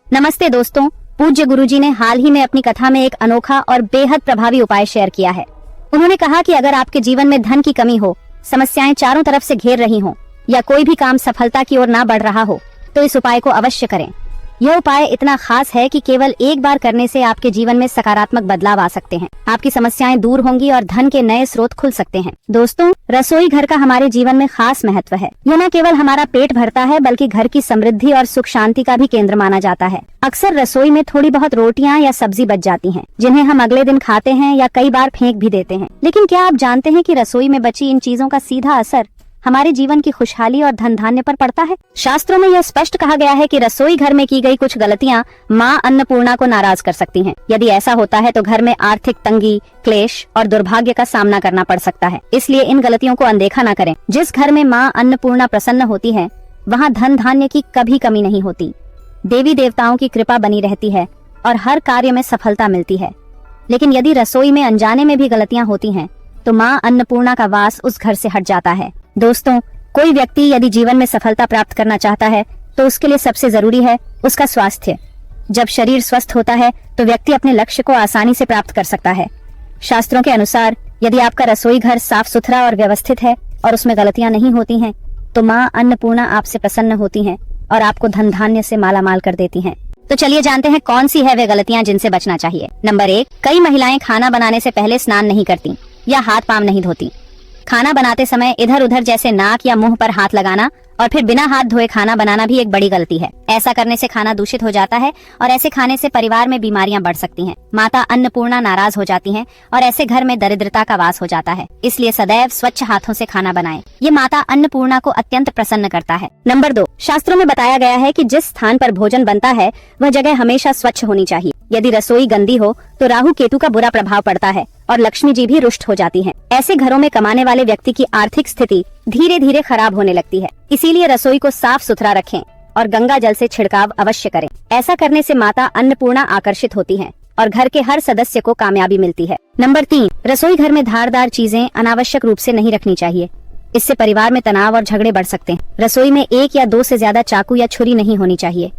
नमस्ते दोस्तों, पूज्य गुरुजी ने हाल ही में अपनी कथा में एक अनोखा और बेहद प्रभावी उपाय शेयर किया है। उन्होंने कहा कि अगर आपके जीवन में धन की कमी हो, समस्याएं चारों तरफ से घेर रही हों या कोई भी काम सफलता की ओर ना बढ़ रहा हो तो इस उपाय को अवश्य करें। यह उपाय इतना खास है कि केवल एक बार करने से आपके जीवन में सकारात्मक बदलाव आ सकते हैं। आपकी समस्याएं दूर होंगी और धन के नए स्रोत खुल सकते हैं। दोस्तों, रसोई घर का हमारे जीवन में खास महत्व है। यह न केवल हमारा पेट भरता है बल्कि घर की समृद्धि और सुख शांति का भी केंद्र माना जाता है। अक्सर रसोई में थोड़ी बहुत रोटियां या सब्जी बच जाती हैं, जिन्हें हम अगले दिन खाते हैं या कई बार फेंक भी देते हैं। लेकिन क्या आप जानते हैं कि रसोई में बची इन चीजों का सीधा असर हमारे जीवन की खुशहाली और धन धान्य पर पड़ता है। शास्त्रों में यह स्पष्ट कहा गया है कि रसोई घर में की गई कुछ गलतियां माँ अन्नपूर्णा को नाराज कर सकती हैं। यदि ऐसा होता है तो घर में आर्थिक तंगी, क्लेश और दुर्भाग्य का सामना करना पड़ सकता है। इसलिए इन गलतियों को अनदेखा न करें। जिस घर में माँ अन्नपूर्णा प्रसन्न होती है, वहाँ धन धान्य की कभी कमी नहीं होती। देवी देवताओं की कृपा बनी रहती है और हर कार्य में सफलता मिलती है। लेकिन यदि रसोई में अनजाने में भी गलतियां होती हैं, तो माँ अन्नपूर्णा का वास उस घर से हट जाता है। दोस्तों, कोई व्यक्ति यदि जीवन में सफलता प्राप्त करना चाहता है तो उसके लिए सबसे जरूरी है उसका स्वास्थ्य। जब शरीर स्वस्थ होता है तो व्यक्ति अपने लक्ष्य को आसानी से प्राप्त कर सकता है। शास्त्रों के अनुसार यदि आपका रसोई घर साफ सुथरा और व्यवस्थित है और उसमें गलतियां नहीं होती हैं, तो माँ अन्नपूर्णा आपसे प्रसन्न होती हैं और आपको धन धान्य से मालामाल कर देती हैं। तो चलिए जानते हैं कौन सी है वे गलतियां जिनसे बचना चाहिए। नंबर 1, कई महिलाएं खाना बनाने से पहले स्नान नहीं करती या हाथ पांव नहीं धोती। खाना बनाते समय इधर उधर जैसे नाक या मुंह पर हाथ लगाना और फिर बिना हाथ धोए खाना बनाना भी एक बड़ी गलती है। ऐसा करने से खाना दूषित हो जाता है और ऐसे खाने से परिवार में बीमारियां बढ़ सकती हैं। माता अन्नपूर्णा नाराज हो जाती हैं और ऐसे घर में दरिद्रता का वास हो जाता है। इसलिए सदैव स्वच्छ हाथों से खाना बनाएं। ये माता अन्नपूर्णा को अत्यंत प्रसन्न करता है। नंबर 2, शास्त्रों में बताया गया है कि जिस स्थान पर भोजन बनता है वह जगह हमेशा स्वच्छ होनी चाहिए। यदि रसोई गंदी हो तो राहु केतु का बुरा प्रभाव पड़ता है और लक्ष्मी जी भी रुष्ट हो जाती हैं। ऐसे घरों में कमाने वाले व्यक्ति की आर्थिक स्थिति धीरे धीरे खराब होने लगती है। इसीलिए रसोई को साफ सुथरा रखें और गंगा जल से छिड़काव अवश्य करें। ऐसा करने से माता अन्नपूर्णा आकर्षित होती हैं और घर के हर सदस्य को कामयाबी मिलती है। नंबर 3, रसोई घर में धारदार चीजें अनावश्यक रूप से नहीं रखनी चाहिए। इससे परिवार में तनाव और झगड़े बढ़ सकते हैं। रसोई में 1 या 2 से ज्यादा चाकू या छुरी नहीं होनी चाहिए।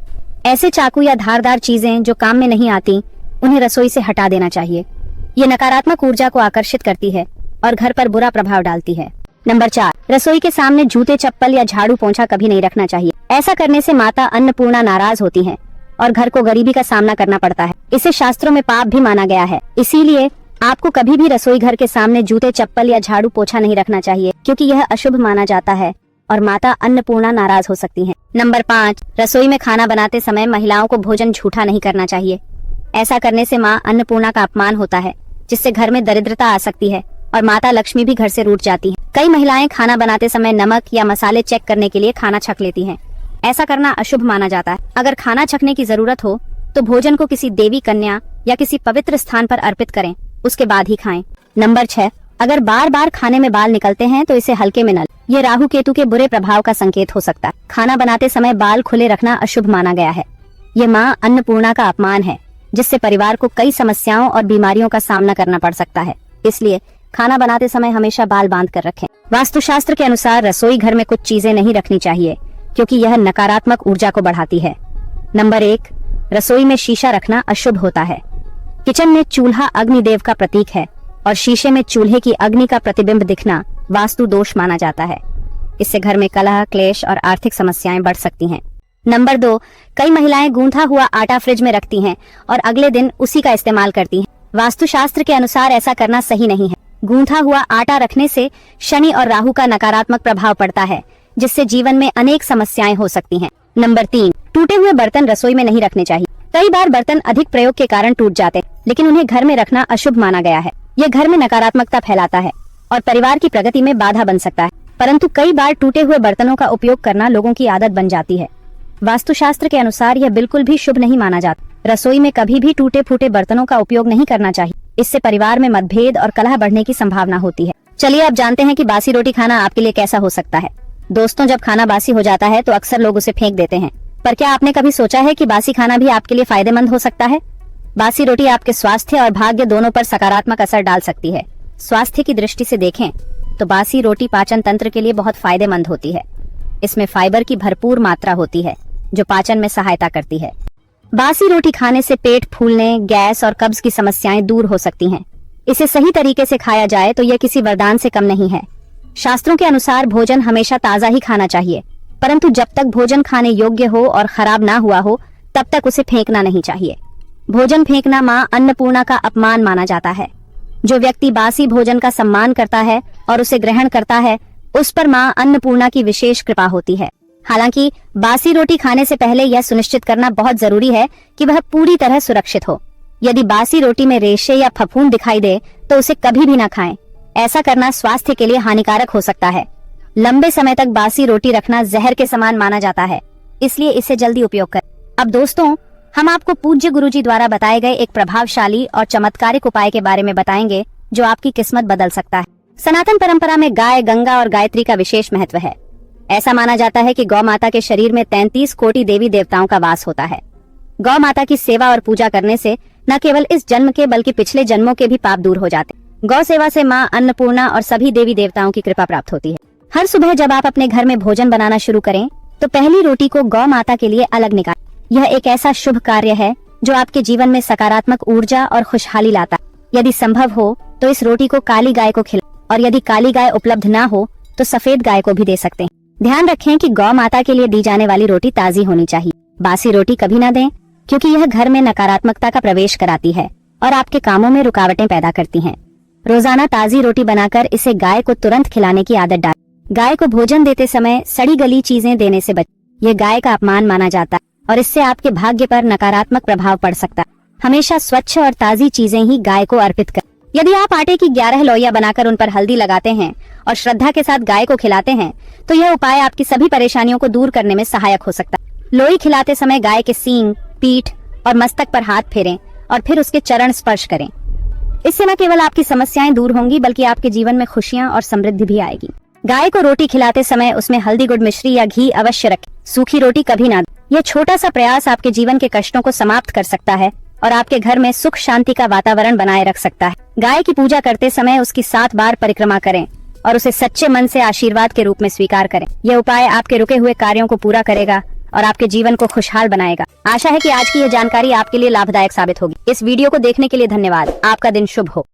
ऐसे चाकू या धारदार चीजें जो काम में नहीं आती, उन्हें रसोई से हटा देना चाहिए। ये नकारात्मक ऊर्जा को आकर्षित करती है और घर पर बुरा प्रभाव डालती है। नंबर 4, रसोई के सामने जूते, चप्पल या झाड़ू पोंछा कभी नहीं रखना चाहिए। ऐसा करने से माता अन्नपूर्णा नाराज होती हैं और घर को गरीबी का सामना करना पड़ता है। इसे शास्त्रों में पाप भी माना गया है। इसीलिए आपको कभी भी रसोई घर के सामने जूते, चप्पल या झाड़ू पोछा नहीं रखना चाहिए, क्योंकि यह अशुभ माना जाता है और माता अन्नपूर्णा नाराज हो सकती हैं। नंबर 5, रसोई में खाना बनाते समय महिलाओं को भोजन झूठा नहीं करना चाहिए। ऐसा करने से माँ अन्नपूर्णा का अपमान होता है, जिससे घर में दरिद्रता आ सकती है और माता लक्ष्मी भी घर से रूठ जाती है। कई महिलाएं खाना बनाते समय नमक या मसाले चेक करने के लिए खाना छक लेती हैं। ऐसा करना अशुभ माना जाता है। अगर खाना छकने की जरूरत हो तो भोजन को किसी देवी कन्या या किसी पवित्र स्थान पर अर्पित करें, उसके बाद ही खाएं। नंबर 6, अगर बार बार खाने में बाल निकलते हैं तो इसे हल्के में न लें। ये राहु केतु के बुरे प्रभाव का संकेत हो सकता है। खाना बनाते समय बाल खुले रखना अशुभ माना गया है। ये माँ अन्नपूर्णा का अपमान है, जिससे परिवार को कई समस्याओं और बीमारियों का सामना करना पड़ सकता है। इसलिए खाना बनाते समय हमेशा बाल बांध कर रखें। वास्तुशास्त्र के अनुसार रसोई घर में कुछ चीजें नहीं रखनी चाहिए, क्योंकि यह नकारात्मक ऊर्जा को बढ़ाती है। नंबर 1, रसोई में शीशा रखना अशुभ होता है। किचन में चूल्हा अग्निदेव का प्रतीक है और शीशे में चूल्हे की अग्नि का प्रतिबिंब दिखना वास्तु दोष माना जाता है। इससे घर में कलह, क्लेश और आर्थिक समस्याएं बढ़ सकती हैं। नंबर 2, कई महिलाएं गूंथा हुआ आटा फ्रिज में रखती हैं और अगले दिन उसी का इस्तेमाल करती हैं। वास्तुशास्त्र के अनुसार ऐसा करना सही नहीं है। गूंथा हुआ आटा रखने से शनि और राहु का नकारात्मक प्रभाव पड़ता है, जिससे जीवन में अनेक समस्याएं हो सकती हैं। नंबर 3, टूटे हुए बर्तन रसोई में नहीं रखने चाहिए। कई बार बर्तन अधिक प्रयोग के कारण टूट जाते हैं, लेकिन उन्हें घर में रखना अशुभ माना गया है। यह घर में नकारात्मकता फैलाता है और परिवार की प्रगति में बाधा बन सकता है। परंतु कई बार टूटे हुए बर्तनों का उपयोग करना लोगों की आदत बन जाती है। वास्तुशास्त्र के अनुसार यह बिल्कुल भी शुभ नहीं माना जाता। रसोई में कभी भी टूटे फूटे बर्तनों का उपयोग नहीं करना चाहिए। इससे परिवार में मतभेद और कलह बढ़ने की संभावना होती है। चलिए अब जानते हैं कि बासी रोटी खाना आपके लिए कैसा हो सकता है। दोस्तों, जब खाना बासी हो जाता है तो अक्सर लोग उसे फेंक देते हैं, पर क्या आपने कभी सोचा है कि बासी खाना भी आपके लिए फायदेमंद हो सकता है? बासी रोटी आपके स्वास्थ्य और भाग्य दोनों पर सकारात्मक असर डाल सकती है। स्वास्थ्य की दृष्टि से देखें तो बासी रोटी पाचन तंत्र के लिए बहुत फायदेमंद होती है। इसमें फाइबर की भरपूर मात्रा होती है जो पाचन में सहायता करती है। बासी रोटी खाने से पेट फूलने, गैस और कब्ज की समस्याएं दूर हो सकती हैं। इसे सही तरीके से खाया जाए तो यह किसी वरदान से कम नहीं है। शास्त्रों के अनुसार भोजन हमेशा ताज़ा ही खाना चाहिए, परंतु जब तक भोजन खाने योग्य हो और खराब ना हुआ हो तब तक उसे फेंकना नहीं चाहिए। भोजन फेंकना मां अन्नपूर्णा का अपमान माना जाता है। जो व्यक्ति बासी भोजन का सम्मान करता है और उसे ग्रहण करता है, उस पर मां अन्नपूर्णा की विशेष कृपा होती है। हालांकि बासी रोटी खाने से पहले यह सुनिश्चित करना बहुत जरूरी है कि वह पूरी तरह सुरक्षित हो। यदि बासी रोटी में रेशे या फफूंद दिखाई दे तो उसे कभी भी न खाएं। ऐसा करना स्वास्थ्य के लिए हानिकारक हो सकता है। लंबे समय तक बासी रोटी रखना जहर के समान माना जाता है, इसलिए इसे जल्दी उपयोग करें। अब दोस्तों, हम आपको पूज्य गुरुजी द्वारा बताए गए एक प्रभावशाली और चमत्कारिक उपाय के बारे में बताएंगे जो आपकी किस्मत बदल सकता है। सनातन परंपरा में गाय, गंगा और गायत्री का विशेष महत्व है। ऐसा माना जाता है कि गौ माता के शरीर में 33 कोटि देवी देवताओं का वास होता है। गौ माता की सेवा और पूजा करने से न केवल इस जन्म के बल्कि पिछले जन्मों के भी पाप दूर हो जाते हैं। गौ सेवा से मां अन्नपूर्णा और सभी देवी देवताओं की कृपा प्राप्त होती है। हर सुबह जब आप अपने घर में भोजन बनाना शुरू करें तो पहली रोटी को गौ माता के लिए अलग निकालें। यह एक ऐसा शुभ कार्य है जो आपके जीवन में सकारात्मक ऊर्जा और खुशहाली लाता है। यदि संभव हो तो इस रोटी को काली गाय को खिलाएं और यदि काली गाय उपलब्ध ना हो तो सफेद गाय को भी दे सकते हैं। ध्यान रखें कि गौ माता के लिए दी जाने वाली रोटी ताजी होनी चाहिए। बासी रोटी कभी ना दें, क्योंकि यह घर में नकारात्मकता का प्रवेश कराती है और आपके कामों में रुकावटें पैदा करती हैं। रोजाना ताजी रोटी बनाकर इसे गाय को तुरंत खिलाने की आदत डालें। गाय को भोजन देते समय सड़ी गली चीजें देने से बचें। यह गाय का अपमान माना जाता है और इससे आपके भाग्य पर नकारात्मक प्रभाव पड़ सकता है। हमेशा स्वच्छ और ताजी चीजें ही गाय को अर्पित करें। यदि आप आटे की 11 लोइयां बनाकर उन पर हल्दी लगाते हैं और श्रद्धा के साथ गाय को खिलाते हैं तो यह उपाय आपकी सभी परेशानियों को दूर करने में सहायक हो सकता है। लोई खिलाते समय गाय के सींग, पीठ और मस्तक पर हाथ फेरें और फिर उसके चरण स्पर्श करें। इससे न केवल आपकी समस्याएं दूर होंगी बल्कि आपके जीवन में खुशियां और समृद्धि भी आएगी। गाय को रोटी खिलाते समय उसमें हल्दी, गुड़, मिश्री या घी अवश्य रखें। सूखी रोटी कभी ना दें। यह छोटा सा प्रयास आपके जीवन के कष्टों को समाप्त कर सकता है और आपके घर में सुख शांति का वातावरण बनाए रख सकता है। गाय की पूजा करते समय उसकी 7 बार परिक्रमा करें और उसे सच्चे मन से आशीर्वाद के रूप में स्वीकार करें। यह उपाय आपके रुके हुए कार्यों को पूरा करेगा और आपके जीवन को खुशहाल बनाएगा। आशा है कि आज की यह जानकारी आपके लिए लाभदायक साबित होगी। इस वीडियो को देखने के लिए धन्यवाद। आपका दिन शुभ हो।